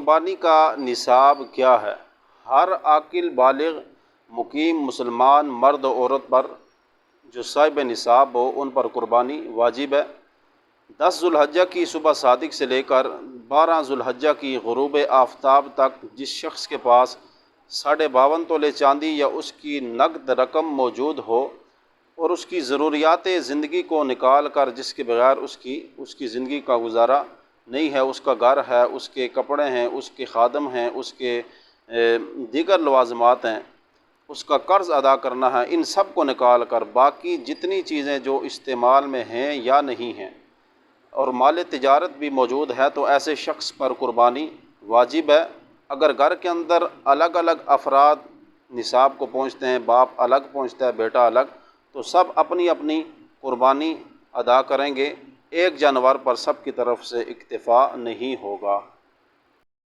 قربانی کا نصاب کیا ہے؟ ہر عاقل بالغ مقیم مسلمان مرد و عورت پر جو صاحب نصاب ہو ان پر قربانی واجب ہے۔ 10 ذوالحجہ کی صبح صادق سے لے کر 12 ذوالحجہ کی غروب آفتاب تک جس شخص کے پاس 52.5 تولے چاندی یا اس کی نقد رقم موجود ہو اور اس کی ضروریات زندگی کو نکال کر جس کے بغیر اس کی زندگی کا گزارا نہیں ہے، اس کا گھر ہے، اس کے کپڑے ہیں، اس کے خادم ہیں، اس کے دیگر لوازمات ہیں، اس کا قرض ادا کرنا ہے، ان سب کو نکال کر باقی جتنی چیزیں جو استعمال میں ہیں یا نہیں ہیں اور مال تجارت بھی موجود ہے تو ایسے شخص پر قربانی واجب ہے۔ اگر گھر کے اندر الگ الگ افراد نصاب کو پہنچتے ہیں، باپ الگ پہنچتا ہے، بیٹا الگ، تو سب اپنی اپنی قربانی ادا کریں گے، ایک جانور پر سب کی طرف سے اکتفا نہیں ہوگا۔